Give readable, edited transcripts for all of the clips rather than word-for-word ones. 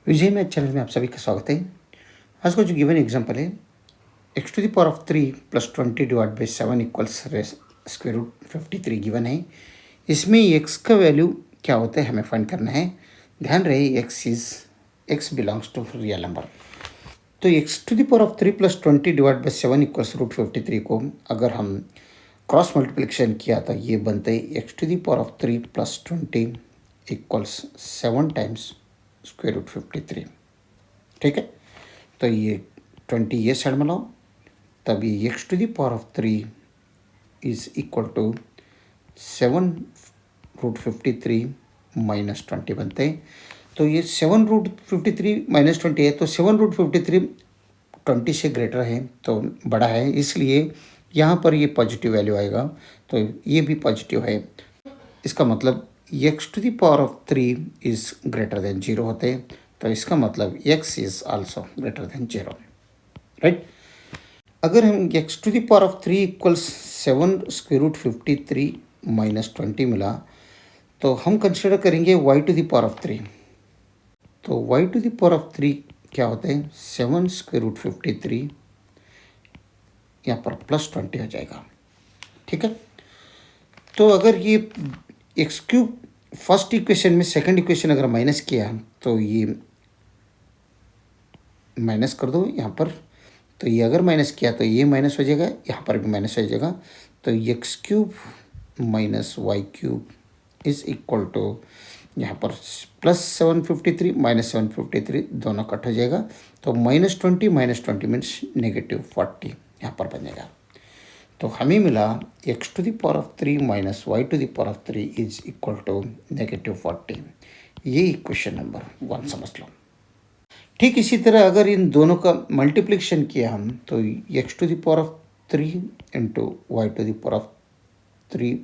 विजय math channel में आप सभी का स्वागत है। आज का जो गिवन एग्जांपल है x to the power of 3 plus 20 divide by 7 equals square root 53 given है। इसमें x का वैल्यू क्या होता है हमें फाइंड करना है। ध्यान रहे x belongs to real number. तो x to the power of 3 plus 20 divide by 7 equals root 53 को अगर हम क्रॉस मल्टीप्लिकेशन किया तो ये बनते है x to the power of 3 plus 20 equals 7 times square root 53। ठीक है, तो ये 20 ये साइड में लाओ, तब ये x to the power of 3 is equal to 7 root 53 minus 20 बनते हैं। तो ये 7 रूट 53 माइनस 20 है, तो 7 रूट 53 20 से ग्रेटर है, तो बड़ा है, इसलिए यहाँ पर ये पॉजिटिव वैल्यू आएगा। तो ये भी पॉजिटिव है, इसका मतलब x to the power of 3 is greater than 0 होते हैं। तो इसका मतलब x is also greater than 0, right. अगर हम x to the power of 3 equals 7 square root 53 minus 20 मिला, तो हम कंसिडर करेंगे y to the power of 3। तो y to the power of 3 क्या होते हैं, 7 स्क्वायर रूट 53 यहाँ पर प्लस 20 हो जाएगा। ठीक है, तो अगर ये एक्स क्यूब फर्स्ट इक्वेशन में सेकंड इक्वेशन अगर माइनस किया तो ये माइनस कर दो यहाँ पर, तो ये अगर माइनस किया तो ये माइनस हो जाएगा, यहाँ पर भी माइनस हो जाएगा। तो x cube minus y cube is equal to यहाँ पर प्लस 753 माइनस 753 दोनों कट हो जाएगा। तो -20 मीन्स -40 यहाँ पर बन जाएगा। तो हमें मिला x to the power of 3 minus Y to the power of 3 is equal to -40। ये इक्वेशन नंबर 1 समझ लो। ठीक इसी तरह अगर इन दोनों का मल्टीप्लिकेशन किया हम, तो x to the power of 3 into y to the power of 3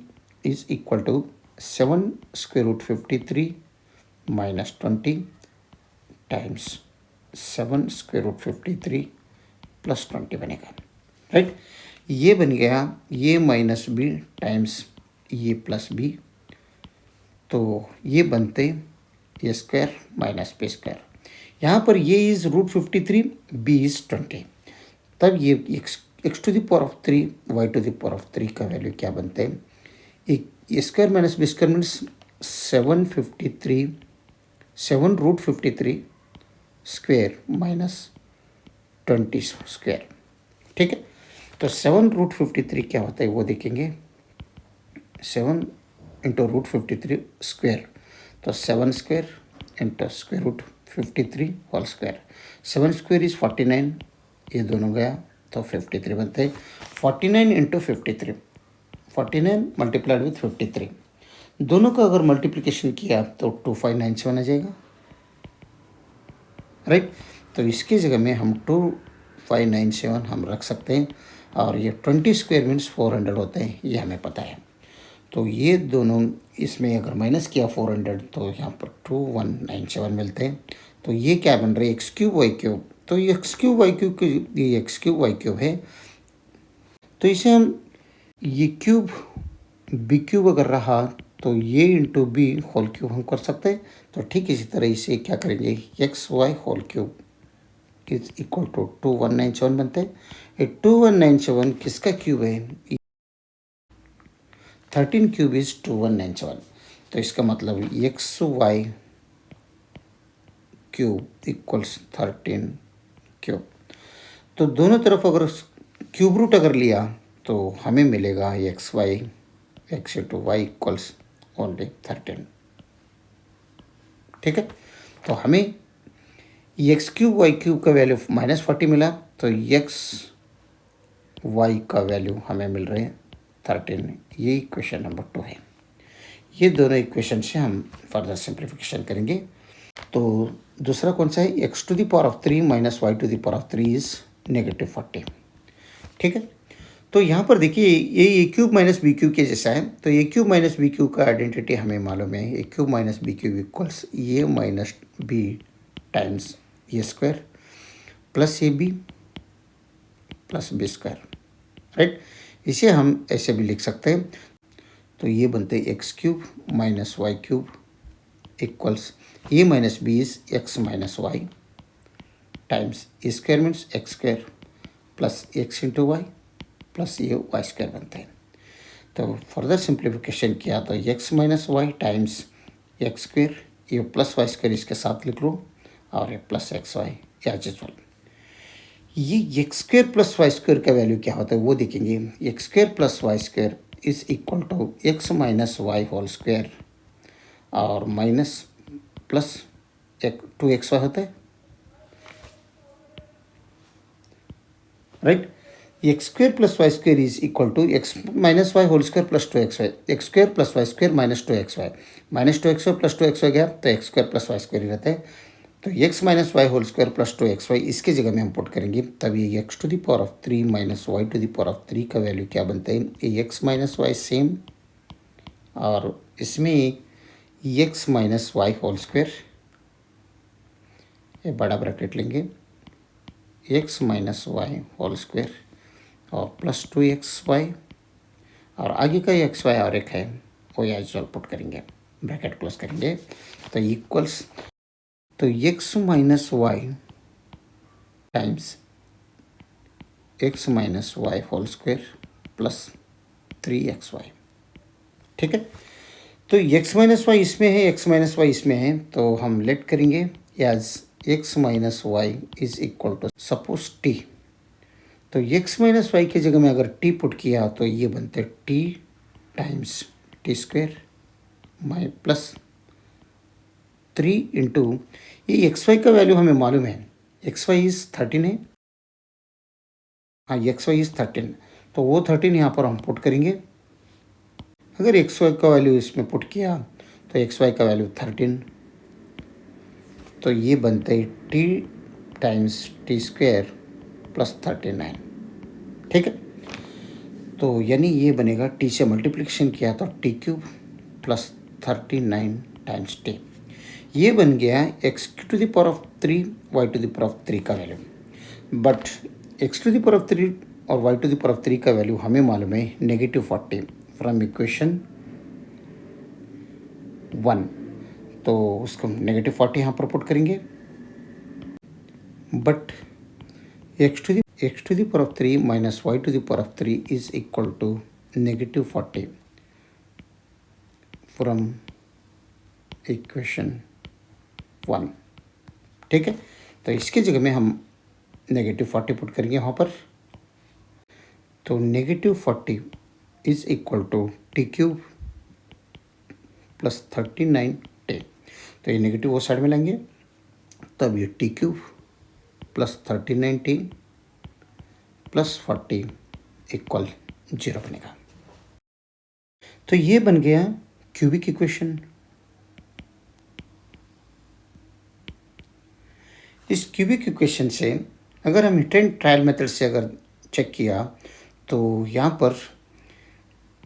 is equal to 7 square root 53 minus 20 times 7 square root 53 plus 20 बनेगा, राइट। ये बन गया ये माइनस बी टाइम्स ये प्लस बी, तो ये बनते ये स्क्वायर माइनस बी स्क्वायर। यहाँ पर ये इज़ रूट 53, बी इज़ 20, तब ये x to the power of 3 y to the power of 3 का वैल्यू क्या बनते हैं, एक square minus b square means 7 root 53 square minus 20 square. ठीक है, तो 7 रूट 53 क्या होता है वो देखेंगे। 7 इंटू रूट 53 स्क्वायर, तो 7 square into square root 53 whole square. 7 square is 49, ये दोनों गया तो 53 बनते हैं। 49 इंटू 53, 49 मल्टीप्लाइड विथ 53, दोनों का अगर मल्टीप्लिकेशन किया तो 2597 आ जाएगा, राइट। तो इसकी जगह में हम 2597 हम रख सकते हैं, और ये 20 स्क्वायर मीन्स 400 होते हैं, ये हमें पता है। तो ये दोनों इसमें अगर माइनस किया 400 तो यहाँ पर 2197 मिलते हैं। तो ये क्या बन रहा है, एक्स क्यूब वाई क्यूब। तो ये एक्स क्यूब वाई क्यूब, ये एक्स क्यूब वाई क्यूब है, तो इसे हम ये क्यूब बी क्यूब अगर रहा तो ये इंटू बी होल क्यूब हम कर सकते हैं। तो ठीक इसी तरह इसे क्या करेंगे, x y whole cube is equal to 2197 बनते हैं। 2197 किसका क्यूब है, 13 क्यूब इज 2197। तो इसका मतलब x y cube equals 13 cube. तो दोनों तरफ अगर क्यूब रूट अगर लिया तो हमें मिलेगा x to y equals only 13। ठीक है, तो हमें एक्स क्यूब वाई क्यूब का वैल्यू -40 मिला, तो एक्स वाई का वैल्यू हमें मिल रहे हैं 13। ये इक्वेशन नंबर 2 है। ये दोनों इक्वेशन से हम फर्दर सिंप्लीफिकेशन करेंगे। तो दूसरा कौन सा है, X to the power of 3 minus Y to the power of 3 is -40। ठीक है, तो यहाँ पर देखिए ये A cube minus B cube के जैसा है। तो A cube minus B cube का आइडेंटिटी हमें मालूम है, A cube minus B cube equals A minus B times A square plus A B plus B square, right. इसे हम ऐसे भी लिख सकते हैं। तो ये बनते x cube minus y cube equals A minus b is x minus y times A square means x square plus x into y plus ये वाई स्क्वायर बनता है। तो फर्दर सिंप्लीफिकेशन किया तो x minus y times x square, ये plus y square इसके साथ लिख लो और ये plus x y as usual. ये x square plus y square का वैल्यू क्या होता है वो देखेंगे। X square plus y square is equal to x minus y whole square और माइनस प्लस एक 2xy होता है, right. X square plus y square is equal to x minus y whole square plus 2xy, x square plus y square minus 2xy, minus 2xy plus 2xy गया तो x square plus y square ही रहता है। तो x minus y whole square plus 2xy इसके जगह में हम पुट करेंगे, तब ये x to the power of 3 minus Y to the power of 3 का वैल्यू क्या बनता है, ये एक्स माइनस वाई सेम और इसमें x minus y whole square, ये बड़ा ब्रैकेट लेंगे, x minus y whole square और प्लस 2xy और आगे का एक्स वाई और एक है वो एज यूजुअल पुट करेंगे, ब्रैकेट क्लोज करेंगे तो इक्वल्स, तो x minus y times x minus y whole square plus 3xy, ठीक है। तो एक्स माइनस वाई इसमें है, एक्स माइनस वाई इसमें है, तो हम लेट करेंगे as x minus y is equal to suppose t. तो एक्स माइनस वाई की जगह में अगर टी पुट किया तो ये बनते टी टाइम्स टी स्क्वायर माई प्लस 3 इंटू ये एक्स वाई का वैल्यू हमें मालूम है, एक्स वाई इज़ 13 है, हाँ एक्स वाई इज़ 13, तो वो 13 यहाँ पर हम पुट करेंगे। अगर एक्स वाई का वैल्यू इसमें पुट किया तो एक्स वाई का वैल्यू 13, तो ये बनते है T times T square plus 39, ठीक है। तो यानी ये बनेगा टी से मल्टीप्लिकेशन किया तो t cube plus 39 times t, ये बन गया x to the power of 3 y to the power of 3 का value. But x to the power of 3 और y to the power of 3 का वैल्यू हमें मालूम है -40 फ्रॉम इक्वेशन 1, तो उसको -40 यहाँ पर पुट करेंगे। But x to the power of 3 minus Y to the power of 3 is equal to -40 from equation 1, ठीक है। तो इसके जगह में हम -40 पुट करेंगे यहाँ पर, तो -40 is equal to t cube plus 39 t, तो ये नेगेटिव वो साइड में लेंगे, तब ये t cube plus 39 t plus 40 equal 0 बनेगा। तो ये बन गया क्यूबिक इक्वेशन। इस क्यूबिक इक्वेशन से अगर हम हिट ट्रायल मेथड से अगर चेक किया तो यहाँ पर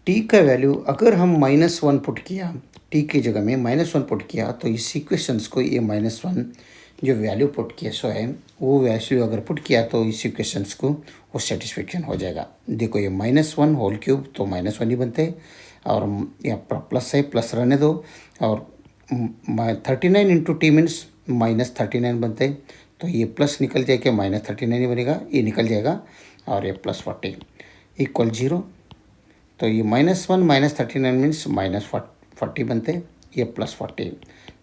t का वैल्यू अगर हम -1 पुट किया, t की जगह में -1 पुट किया, तो इस इक्वेशंस को ये -1 जो वैल्यू पुट किया सो है वो वैल्यू अगर पुट किया तो इस इक्वेशंस को वो सेटिस्फेक्शन हो जाएगा। देखो ये -1 होल क्यूब तो -1 ही बनते हैं और यहाँ प्लस है, प्लस रहने दो, और 39 इंटू टी मीन्स -39 बनते हैं, तो ये प्लस निकल जाएगा, -39 ही बनेगा, ये निकल जाएगा और ये प्लस 40 इक्वल 0। तो ये -1 -39 मीन्स -40 बनते हैं, ये प्लस 40,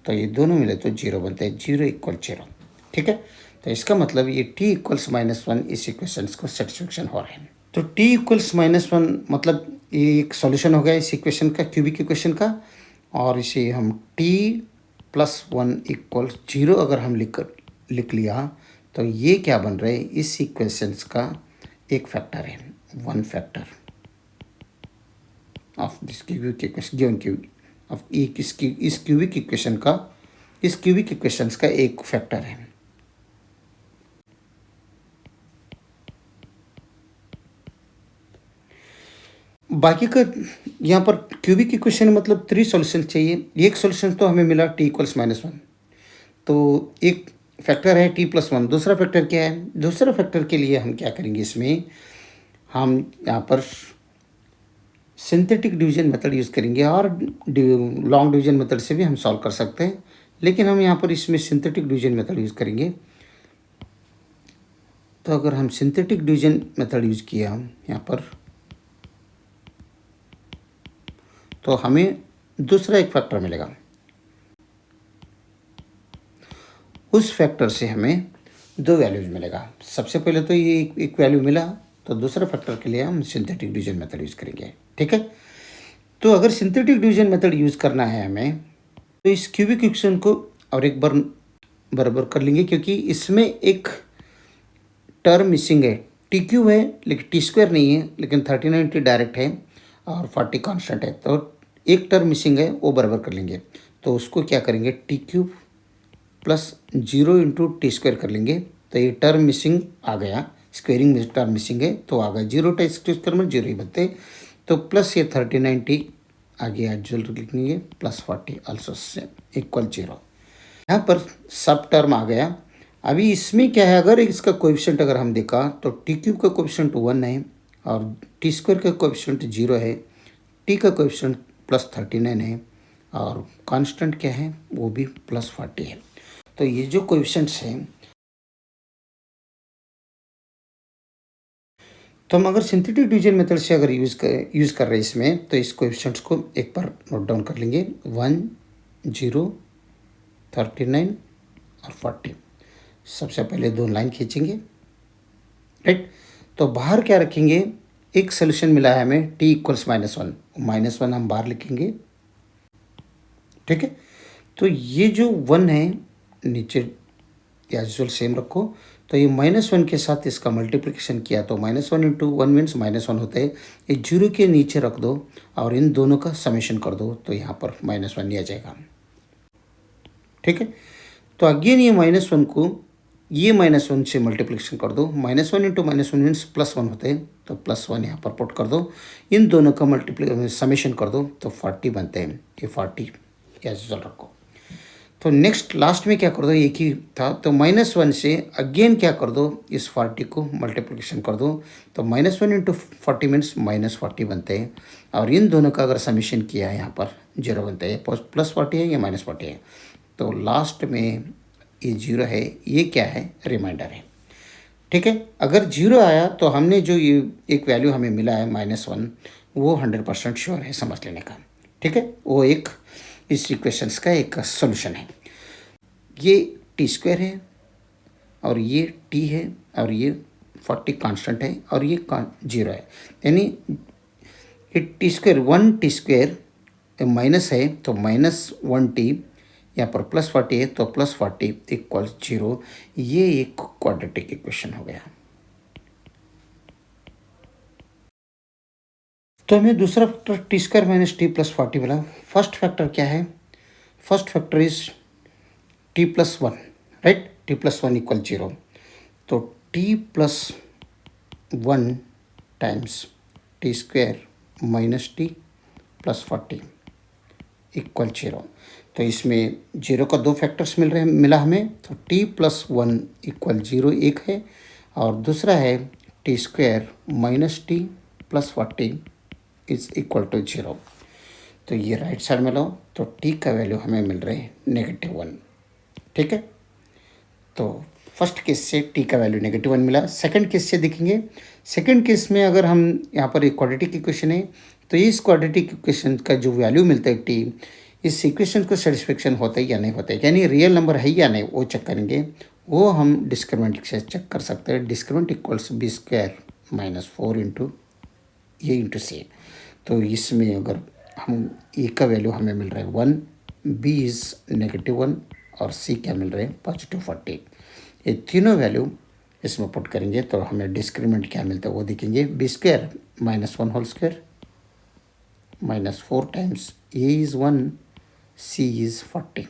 तो ये दोनों मिले तो 0 बनते हैं, 0 इक्वल 0, ठीक है। तो इसका मतलब ये t इक्वल्स -1 इस इक्वेशंस को सेटिस्फेक्शन हो रहा है। तो t इक्वल्स -1 मतलब ये एक सॉल्यूशन हो गया इस इक्वेशन का, क्यूबिक इक्वेशन का, और इसे हम t प्लस 1 इक्वल 0 अगर हम लिख लिया तो ये क्या बन रहा है, इस इक्वेशंस का एक फैक्टर है, 1 factor of this cubic equation given cubic of इस क्यूबिक इक्वेशन का, इस क्यूबिक इक्वेशंस का एक फैक्टर है। बाकी का यहाँ पर क्यूबिक इक्वेशन मतलब 3 सॉल्यूशन चाहिए, एक सॉल्यूशन तो हमें मिला t इक्वल्स -1, तो एक फैक्टर है t प्लस 1, दूसरा फैक्टर क्या है, दूसरा फैक्टर के लिए हम क्या करेंगे, इसमें हम यहाँ पर सिंथेटिक डिवीजन मेथड यूज़ करेंगे और लॉन्ग डिवीजन मेथड से भी हम सॉल्व कर सकते हैं। लेकिन हम यहाँ पर इसमें सिंथेटिक डिवीजन मेथड यूज़ करेंगे। तो अगर हम सिंथेटिक डिवीजन मेथड यूज़ किया यहाँ पर, तो हमें दूसरा एक फैक्टर मिलेगा। उस फैक्टर से हमें दो वैल्यूज मिलेगा। सबसे पहले तो ये एक वैल्यू मिला, तो दूसरा फैक्टर के लिए हम सिंथेटिक डिवीजन मेथड यूज़ करेंगे। ठीक है, तो अगर सिंथेटिक डिवीजन मेथड यूज़ करना है हमें, तो इस क्यूबिक इक्वेशन को और एक बार बराबर कर लेंगे, क्योंकि इसमें एक टर्म मिसिंग है। टी क्यूब है लेकिन टी स्क्वायर नहीं है, लेकिन 39 डायरेक्ट है और 40 कांस्टेंट है, तो एक टर्म मिसिंग है, वो बराबर कर लेंगे। तो उसको क्या करेंगे, T cube plus 0 into T square कर लेंगे। तो ये टर्म मिसिंग आ गया, स्क्वेयरिंग में टर्म मिसिंग है तो आ गया 0 टी स्क्वायर में 0 ही बनते। तो प्लस ये 39 आगे एजुअल लिखेंगे, प्लस 40 आल्सो सेम इक्वल 0। यहाँ पर सब टर्म आ गया। अभी इसमें क्या है, अगर इसका कोएफिशिएंट अगर हम देखा तो टी क्यूब का कोएफिशिएंट 1 है और टी स्क्वायर का कोएफिशिएंट 0 है, टी का कोएफिशिएंट प्लस 39 है और कांस्टेंट क्या है, वो भी प्लस 40 है। तो ये जो कोएफिशिएंट्स हैं, तो हम अगर सिंथेटिक डिवीजन मेथड से अगर यूज़ कर रहे हैं इसमें, तो इस कोएफिशिएंट्स को एक बार नोट डाउन कर लेंगे, 1, 0, 39 और 40। सबसे पहले दो लाइन खींचेंगे, राइट। तो बाहर क्या रखेंगे, एक सोल्यूशन मिला है हमें t इक्वल्स -1, -1 हम बाहर लिखेंगे। ठीक है, तो ये जो 1 है नीचे एजुअल सेम रखो। तो ये -1 के साथ इसका मल्टीप्लिकेशन किया तो -1 इंटू 1 मीन्स -1 होता है। ये 0 के नीचे रख दो और इन दोनों का समेशन कर दो, तो यहाँ पर -1 ही आ जाएगा। ठीक है, तो अगेन ये -1 को ये -1 से मल्टीप्लिकेशन कर दो, -1 इंटू -1 मीन्स +1 होते हैं, तो +1 यहाँ पर पुट कर दो। इन दोनों का समेशन कर दो तो 40 बनते हैं। ये 40 एजुअल रखो। तो नेक्स्ट लास्ट में क्या कर दो, एक ही था तो -1 से अगेन क्या कर दो, इस 40 को मल्टीप्लिकेशन कर दो। तो -1 इंटू 40 मीन्स -40 बनते हैं और इन दोनों का अगर समेशन किया है यहाँ पर 0 बनता है। प्लस 40 है या -40 है, तो लास्ट में ये 0 है, ये क्या है, रिमाइंडर है। ठीक है, अगर 0 आया तो हमने जो ये एक वैल्यू हमें मिला है -1, वो 100% श्योर है समझ लेने का। ठीक है, वो एक इस इक्वेशंस का एक सॉल्यूशन है। ये टी स्क्वायर है और ये टी है और ये 40 कांस्टेंट है और ये 0 है, यानी ये T square 1 T square minus है तो -1t, यहाँ पर +40 है तो +40 इक्वल 0। ये एक क्वाड्रेटिक इक्वेशन हो गया। तो हमें दूसरा factor T square minus t plus 40 मिला। फर्स्ट फैक्टर क्या है, first factor is T plus 1, right, T plus 1 equal 0। तो T plus 1 times T square minus t plus 40 equal 0। तो इसमें 0 का दो फैक्टर्स मिला हमें। तो टी प्लस 1 इक्वल 0 एक है और दूसरा है t square minus t plus 40 is equal to 0। तो ये राइट साइड में लो तो टी का वैल्यू हमें मिल रहा है -1। ठीक है, तो फर्स्ट केस से टी का वैल्यू -1 मिला। सेकंड केस से देखेंगे, सेकंड केस में अगर हम यहाँ पर एक क्वाड्रेटिक इक्वेशन है, तो इस क्वाड्रेटिक इक्वेशन का जो वैल्यू मिलता है टी, इस इक्वेशन को सेटिस्फेक्शन होता है या नहीं होता है, यानी रियल नंबर है या नहीं, वो चेक करेंगे। वो हम डिस्क्रिमिनेंट से चेक कर सकते हैं। डिस्क्रिमिनेंट इक्वल्स b² -4 इंटू ये इंटू सी। तो इसमें अगर हम ए का वैल्यू हमें मिल रहा है 1, बी इज़ -1 और सी क्या मिल रहा है +40। ये तीनों वैल्यू इसमें पुट करेंगे तो हमें डिस्क्रिमिनेंट क्या मिलता है वो देखेंगे। b² -1 whole square -4 times a is 1, c is 40।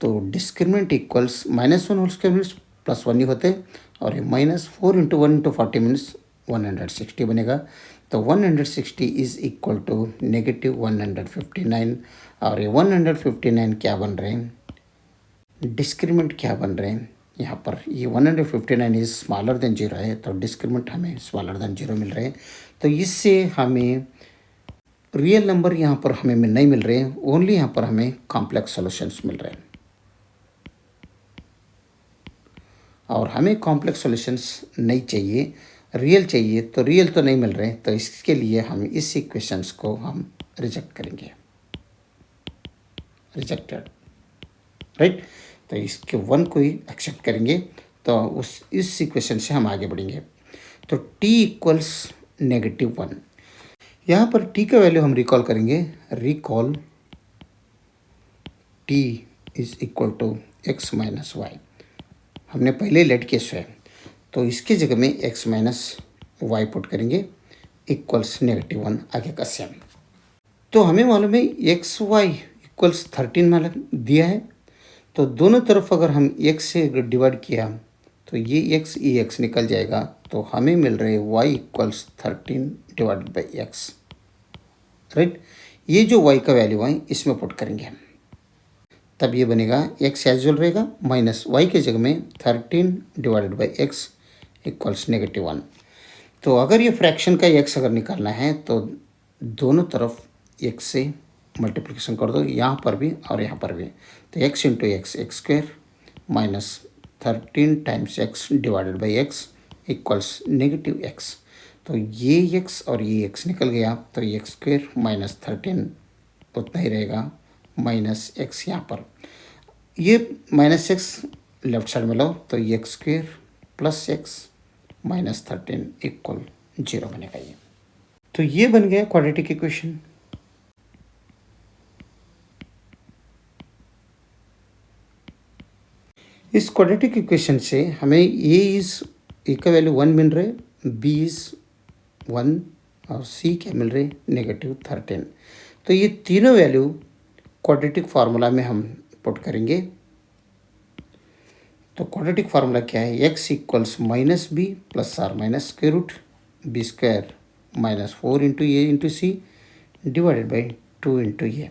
तो discriminant equals -1 whole square means +1 ही होते हैं और ये -4 इंटू 1 इंटू 40 मीन्स 160 बनेगा। तो 160 इज़ इक्वल टू -159 और ये 159 क्या बन रहे हैं, डिस्क्रिमिनेंट क्या बन रहे हैं यहाँ पर। ये 159 इज़ स्मॉलर देन 0 है, तो डिस्क्रिमिनेंट हमें स्मॉलर देन 0 मिल रहे हैं। तो इससे हमें रियल नंबर यहाँ पर हमें नहीं मिल रहे हैं, ओनली यहाँ पर हमें कॉम्प्लेक्स सॉल्यूशंस मिल रहे हैं और हमें कॉम्प्लेक्स सॉल्यूशंस नहीं चाहिए, रियल चाहिए। तो रियल तो नहीं मिल रहे, तो इसके लिए हम इस इक्वेशंस को हम रिजेक्ट करेंगे, रिजेक्टेड, राइट। तो इसके वन को ही एक्सेप्ट करेंगे, तो इस इक्वेशन से हम आगे बढ़ेंगे। तो t इक्वल्स -1, यहाँ पर t का वैल्यू हम रिकॉल करेंगे, recall t is equal to x minus y. हमने पहले लेट केस है, तो इसके जगह में x माइनस वाई पुट करेंगे, इक्वल्स -1 आगे का सेम। तो हमें मालूम है एक्स वाई इक्वल्स 13 मालूम दिया है, तो दोनों तरफ अगर हम x से डिवाइड किया तो ये x निकल जाएगा, तो हमें मिल रहे y equals 13 divided by x, right. ये जो y का वैल्यू है इसमें पुट करेंगे हम, तब ये बनेगा x एजुअल रहेगा, माइनस y के जगह में 13 डिवाइडेड बाई x इक्वल्स -1। तो अगर ये फ्रैक्शन का x अगर निकालना है तो दोनों तरफ x से मल्टीप्लिकेशन कर दो, यहाँ पर भी और यहाँ पर भी। तो x into x square minus 13 times x divided by x equals -x। तो ये x और ये x निकल गया, तो एक्स स्क्वायर माइनस 13 उतना ही रहेगा, माइनस x यहाँ पर, ये माइनस x लेफ्ट साइड में लो, तो x square plus x minus 13 equal 0 बनेगा ये। तो ये बन गया क्वाड्रेटिक इक्वेशन। इस क्वाड्रेटिक इक्वेशन से हमें ए का वैल्यू 1 मिल रहे, बी इज़ 1 और सी क्या मिल रहे -13। तो ये तीनों वैल्यू क्वाड्रेटिक फार्मूला में हम पुट करेंगे। तो क्वाड्रेटिक फार्मूला क्या है, x equals minus b plus or minus square root b square minus 4 into a into c divided by 2 into a.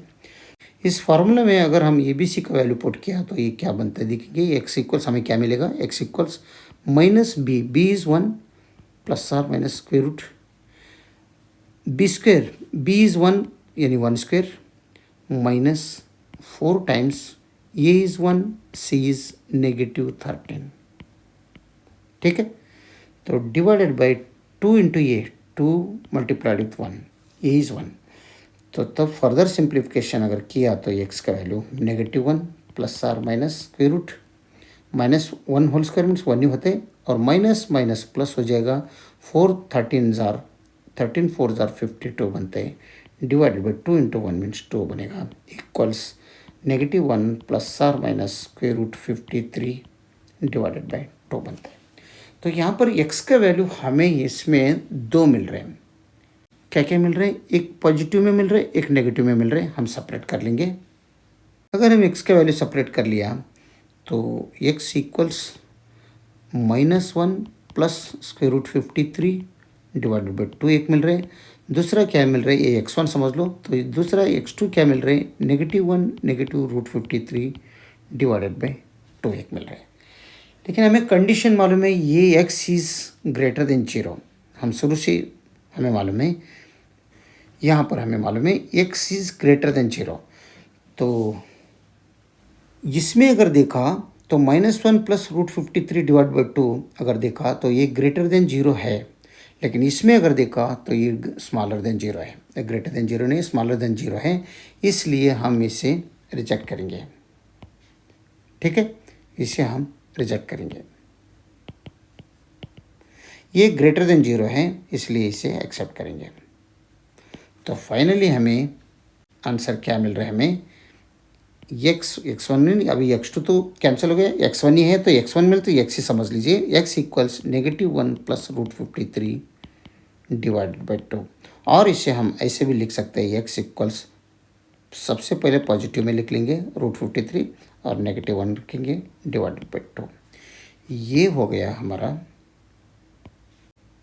इस फार्मूला में अगर हम ए बी सी का वैल्यू पुट किया तो ये क्या बनता है देखेंगे, x इक्वल्स हमें क्या मिलेगा, x equals minus b, b is 1 plus or minus square root b square, b is 1 यानी 1 square minus 4 times a is 1, c is -13, ठीक है। तो divided by 2 into a, 2 multiplied with 1, a is 1। तो तब further simplification अगर किया तो x का value -1 plus or minus square root minus 1 whole square means 1 ही होते हैं, और माइनस माइनस प्लस हो जाएगा, 13 4 जार 52 बनते हैं, डिवाइडेड बाई 2 इंटू 1 मीन्स 2 बनेगा, equals -1 plus or minus square root 53 divided by 2 बनता है। तो यहाँ पर x का वैल्यू हमें इसमें 2 मिल रहे हैं। क्या क्या मिल रहे हैं, एक पॉजिटिव में मिल रहे हैं, एक नेगेटिव में मिल रहे हैं, हम सेपरेट कर लेंगे। अगर हम x का वैल्यू सेपरेट कर लिया तो x equals -1 plus square root 53 divided by 2 एक मिल रहे हैं। दूसरा क्या मिल रहा है, ये x1 समझ लो, तो दूसरा x2 क्या मिल रहे हैं, -1 नेगेटिव रूट 53 डिवाइडेड बाई 2 एक मिल रहा है। लेकिन हमें कंडीशन मालूम है, ये x इज़ ग्रेटर देन 0, हम शुरू से हमें मालूम है, यहाँ पर हमें मालूम है x इज़ ग्रेटर देन 0। तो इसमें अगर देखा तो -1 प्लस रूट 53 डिवाइड बाई 2 अगर देखा तो ये ग्रेटर देन 0 है, लेकिन इसमें अगर देखा तो ये स्मॉलर देन 0 है, ग्रेटर देन 0 नहीं, स्मॉलर देन 0 है, इसलिए हम इसे रिजेक्ट करेंगे, ठीक है, इसे हम रिजेक्ट करेंगे। ये ग्रेटर देन 0 है इसलिए इसे एक्सेप्ट करेंगे। तो फाइनली हमें आंसर क्या मिल रहा है, हमें x1 नहीं, अभी x2 तो कैंसिल हो गया, x1 ही है, तो x1 मिल, तो x ही समझ लीजिए, x equals -1 plus root 53 divided by 2। और इसे हम ऐसे भी लिख सकते हैं, x इक्वल्स सबसे पहले पॉजिटिव में लिख लेंगे रूट 53 और -1 लिखेंगे डिवाइडेड बाई 2। ये हो गया हमारा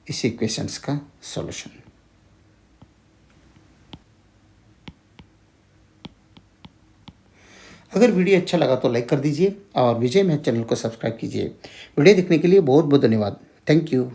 इस इक्वेशंस का सॉल्यूशन। अगर वीडियो अच्छा लगा तो लाइक कर दीजिए और विजय मैथ चैनल को सब्सक्राइब कीजिए। वीडियो देखने के लिए बहुत बहुत धन्यवाद। Thank you.